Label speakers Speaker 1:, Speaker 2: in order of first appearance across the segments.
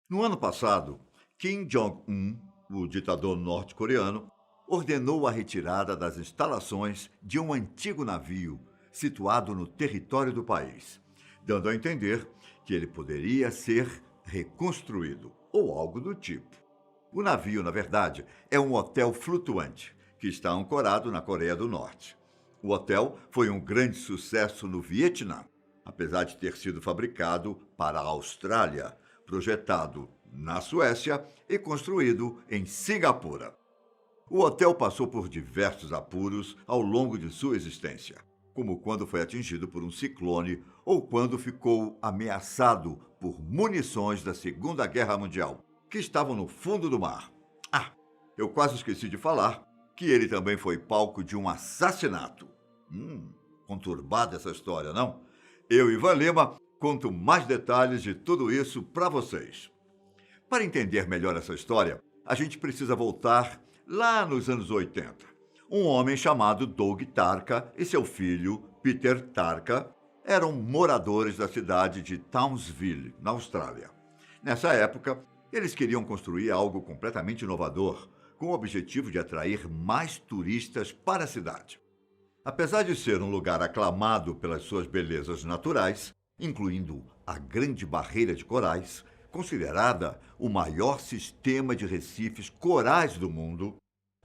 Speaker 1: No ano passado, Kim Jong-un, o ditador norte-coreano, ordenou a retirada das instalações de um antigo navio situado no território do país, dando a entender que ele poderia ser reconstruído ou algo do tipo. O navio, na verdade, é um hotel flutuante que está ancorado na Coreia do Norte. O hotel foi um grande sucesso no Vietnã, apesar de ter sido fabricado para a Austrália, projetado na Suécia e construído em Singapura. O hotel passou por diversos apuros ao longo de sua existência, como quando foi atingido por um ciclone ou quando ficou ameaçado por munições da Segunda Guerra Mundial, que estavam no fundo do mar. Ah, eu quase esqueci de falar que ele também foi palco de um assassinato. Conturbada essa história, não? Eu, Ivan Lima, conto mais detalhes de tudo isso para vocês. Para entender melhor essa história, a gente precisa voltar lá nos anos 80. Um homem chamado Doug Tarka e seu filho, Peter Tarka, eram moradores da cidade de Townsville, na Austrália. Nessa época, eles queriam construir algo completamente inovador, com o objetivo de atrair mais turistas para a cidade. Apesar de ser um lugar aclamado pelas suas belezas naturais, incluindo a Grande Barreira de Corais, considerada o maior sistema de recifes corais do mundo,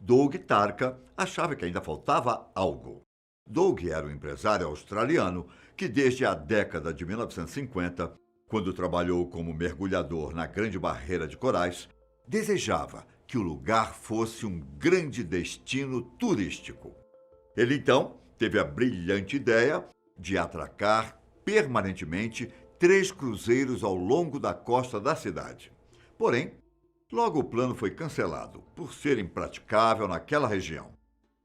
Speaker 1: Doug Tarka achava que ainda faltava algo. Doug era um empresário australiano que, desde a década de 1950, quando trabalhou como mergulhador na Grande Barreira de Corais, desejava que o lugar fosse um grande destino turístico. Ele então teve a brilhante ideia de atracar permanentemente 3 cruzeiros ao longo da costa da cidade. Porém, logo o plano foi cancelado por ser impraticável naquela região.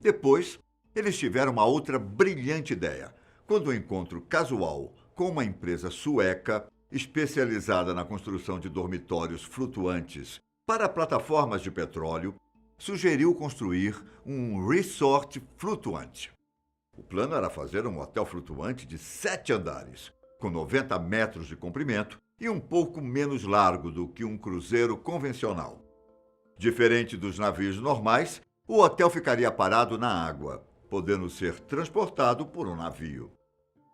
Speaker 1: Depois, eles tiveram uma outra brilhante ideia, quando um encontro casual com uma empresa sueca especializada na construção de dormitórios flutuantes para plataformas de petróleo sugeriu construir um resort flutuante. O plano era fazer um hotel flutuante de 7 andares, com 90 metros de comprimento e um pouco menos largo do que um cruzeiro convencional. Diferente dos navios normais, o hotel ficaria parado na água, podendo ser transportado por um navio.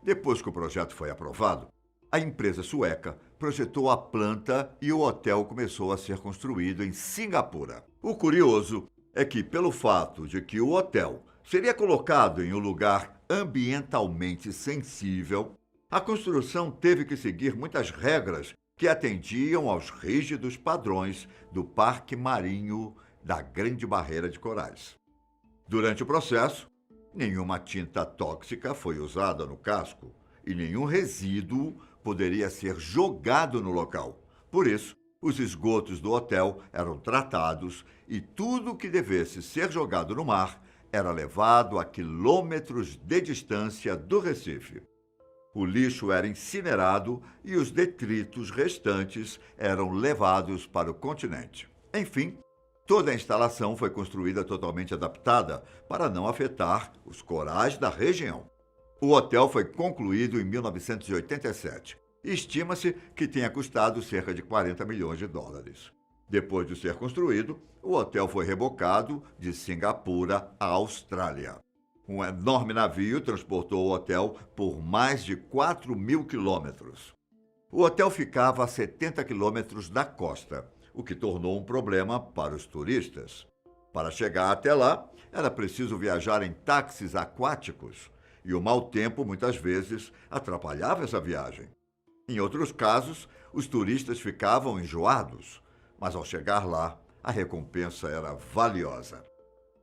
Speaker 1: Depois que o projeto foi aprovado, a empresa sueca projetou a planta e o hotel começou a ser construído em Singapura. O curioso é que, pelo fato de que o hotel seria colocado em um lugar ambientalmente sensível, a construção teve que seguir muitas regras que atendiam aos rígidos padrões do Parque Marinho da Grande Barreira de Corais. Durante o processo, nenhuma tinta tóxica foi usada no casco e nenhum resíduo poderia ser jogado no local. Por isso, os esgotos do hotel eram tratados e tudo que devesse ser jogado no mar era levado a quilômetros de distância do Recife. O lixo era incinerado e os detritos restantes eram levados para o continente. Enfim, toda a instalação foi construída totalmente adaptada para não afetar os corais da região. O hotel foi concluído em 1987 e estima-se que tenha custado cerca de 40 milhões de dólares. Depois de ser construído, o hotel foi rebocado de Singapura à Austrália. Um enorme navio transportou o hotel por mais de 4.000 quilômetros. O hotel ficava a 70 quilômetros da costa, o que tornou um problema para os turistas. Para chegar até lá, era preciso viajar em táxis aquáticos, e o mau tempo muitas vezes atrapalhava essa viagem. Em outros casos, os turistas ficavam enjoados, mas ao chegar lá, a recompensa era valiosa.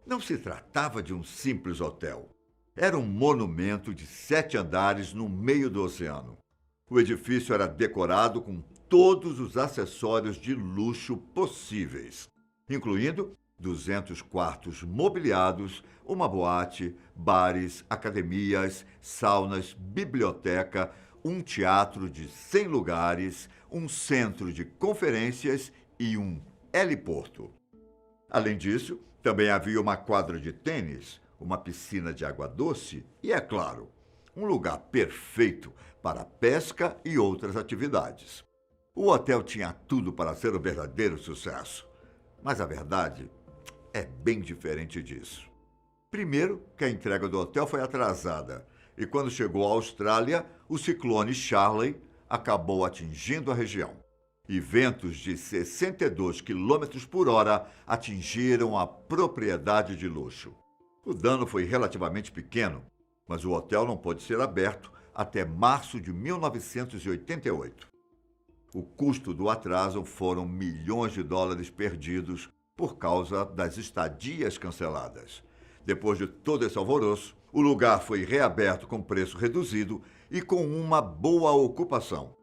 Speaker 1: Não se tratava de um simples hotel. Era um monumento de 7 andares no meio do oceano. O edifício era decorado com todos os acessórios de luxo possíveis, incluindo 200 quartos mobiliados, uma boate, bares, academias, saunas, biblioteca, um teatro de 100 lugares, um centro de conferências e um heliporto. Além disso, também havia uma quadra de tênis, uma piscina de água doce e, é claro, um lugar perfeito para pesca e outras atividades. O hotel tinha tudo para ser um verdadeiro sucesso. Mas a verdade é bem diferente disso. Primeiro, que a entrega do hotel foi atrasada, e quando chegou à Austrália, o ciclone Charley acabou atingindo a região. E ventos de 62 quilômetros por hora atingiram a propriedade de luxo. O dano foi relativamente pequeno, mas o hotel não pôde ser aberto até março de 1988. O custo do atraso foram milhões de dólares perdidos por causa das estadias canceladas. Depois de todo esse alvoroço, o lugar foi reaberto com preço reduzido e com uma boa ocupação,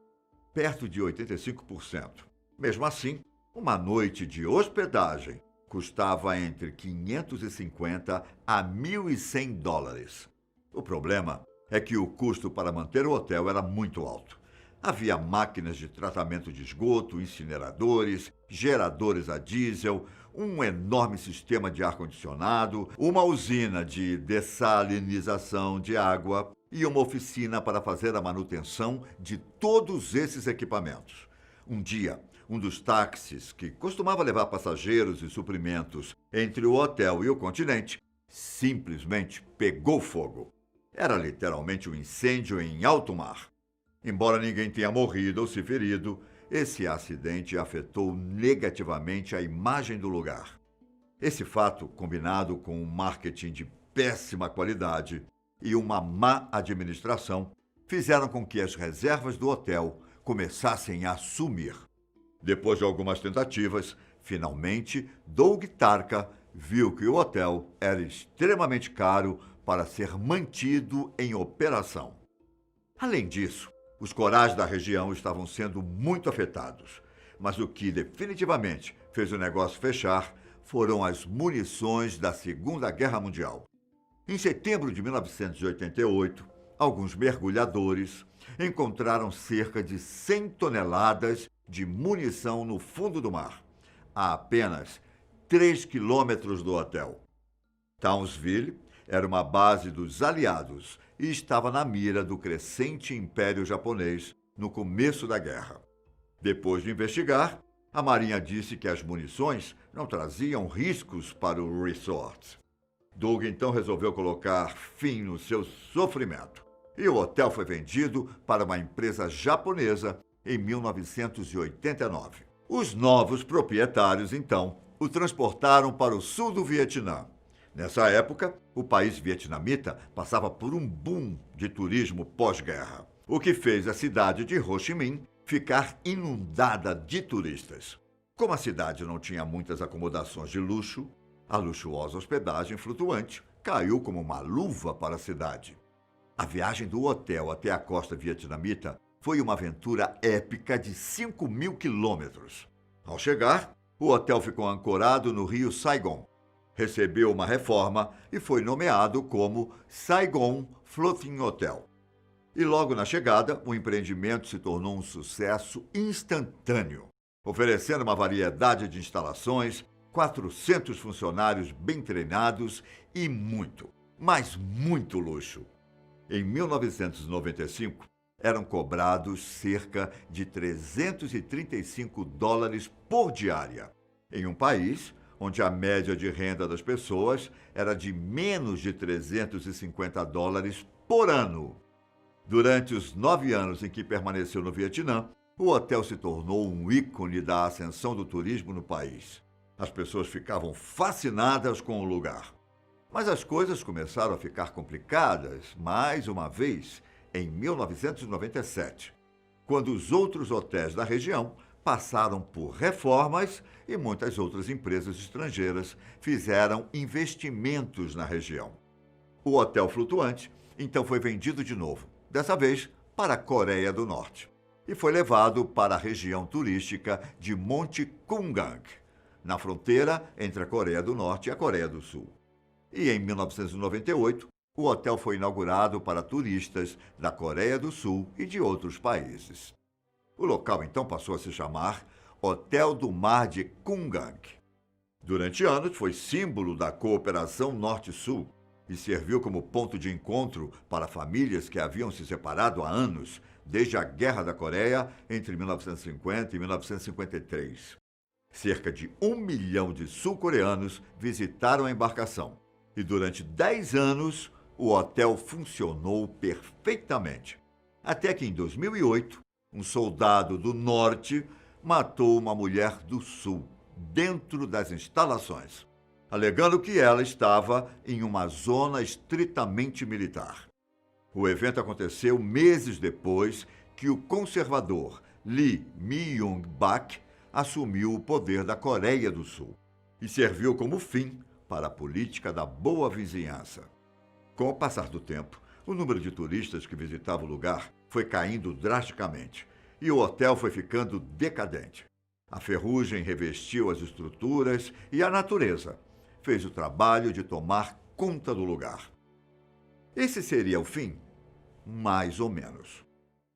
Speaker 1: perto de 85%. Mesmo assim, uma noite de hospedagem custava entre 550 a 1.100 dólares. O problema é que o custo para manter o hotel era muito alto. Havia máquinas de tratamento de esgoto, incineradores, geradores a diesel, um enorme sistema de ar-condicionado, uma usina de dessalinização de água e uma oficina para fazer a manutenção de todos esses equipamentos. Um dia, um dos táxis, que costumava levar passageiros e suprimentos entre o hotel e o continente, simplesmente pegou fogo. Era literalmente um incêndio em alto mar. Embora ninguém tenha morrido ou se ferido, esse acidente afetou negativamente a imagem do lugar. Esse fato, combinado com um marketing de péssima qualidade e uma má administração, fizeram com que as reservas do hotel começassem a sumir. Depois de algumas tentativas, finalmente, Doug Tarka viu que o hotel era extremamente caro para ser mantido em operação. Além disso, os corais da região estavam sendo muito afetados, mas o que definitivamente fez o negócio fechar foram as munições da Segunda Guerra Mundial. Em setembro de 1988, alguns mergulhadores encontraram cerca de 100 toneladas de munição no fundo do mar, a apenas 3 quilômetros do hotel. Townsville era uma base dos aliados e estava na mira do crescente Império Japonês no começo da guerra. Depois de investigar, a Marinha disse que as munições não traziam riscos para o resort. Doug então resolveu colocar fim no seu sofrimento e o hotel foi vendido para uma empresa japonesa em 1989. Os novos proprietários, então, o transportaram para o sul do Vietnã. Nessa época, o país vietnamita passava por um boom de turismo pós-guerra, o que fez a cidade de Ho Chi Minh ficar inundada de turistas. Como a cidade não tinha muitas acomodações de luxo, a luxuosa hospedagem flutuante caiu como uma luva para a cidade. A viagem do hotel até a costa vietnamita foi uma aventura épica de 5.000 quilômetros. Ao chegar, o hotel ficou ancorado no rio Saigon. Recebeu uma reforma e foi nomeado como Saigon Floating Hotel. E logo na chegada, o empreendimento se tornou um sucesso instantâneo, oferecendo uma variedade de instalações, 400 funcionários bem treinados e muito, mas muito luxo. Em 1995, eram cobrados cerca de 335 dólares por diária, em um país onde a média de renda das pessoas era de menos de 350 dólares por ano. Durante os 9 anos em que permaneceu no Vietnã, o hotel se tornou um ícone da ascensão do turismo no país. As pessoas ficavam fascinadas com o lugar. Mas as coisas começaram a ficar complicadas, mais uma vez, em 1997, quando os outros hotéis da região passaram por reformas e muitas outras empresas estrangeiras fizeram investimentos na região. O hotel flutuante, então, foi vendido de novo, dessa vez para a Coreia do Norte, e foi levado para a região turística de Monte Kumgang, na fronteira entre a Coreia do Norte e a Coreia do Sul. E em 1998, o hotel foi inaugurado para turistas da Coreia do Sul e de outros países. O local então passou a se chamar Hotel do Mar de Kumgang. Durante anos foi símbolo da cooperação Norte-Sul e serviu como ponto de encontro para famílias que haviam se separado há anos, desde a Guerra da Coreia entre 1950 e 1953. Cerca de 1 milhão de sul-coreanos visitaram a embarcação e durante 10 anos o hotel funcionou perfeitamente. Até que em 2008, um soldado do norte matou uma mulher do sul dentro das instalações, alegando que ela estava em uma zona estritamente militar. O evento aconteceu meses depois que o conservador Lee Myung-bak assumiu o poder da Coreia do Sul e serviu como fim para a política da boa vizinhança. Com o passar do tempo, o número de turistas que visitavam o lugar foi caindo drasticamente e o hotel foi ficando decadente. A ferrugem revestiu as estruturas e a natureza fez o trabalho de tomar conta do lugar. Esse seria o fim? Mais ou menos.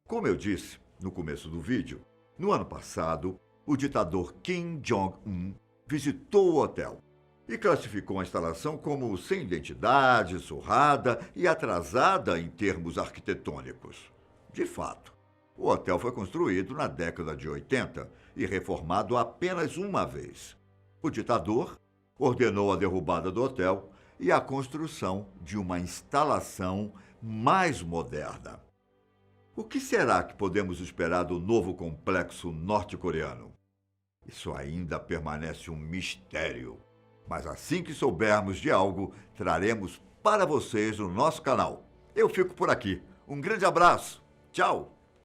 Speaker 1: Como eu disse no começo do vídeo, no ano passado, o ditador Kim Jong-un visitou o hotel e classificou a instalação como sem identidade, surrada e atrasada em termos arquitetônicos. De fato, o hotel foi construído na década de 80 e reformado apenas uma vez. O ditador ordenou a derrubada do hotel e a construção de uma instalação mais moderna. O que será que podemos esperar do novo complexo norte-coreano? Isso ainda permanece um mistério. Mas assim que soubermos de algo, traremos para vocês no nosso canal. Eu fico por aqui. Um grande abraço. Tchau!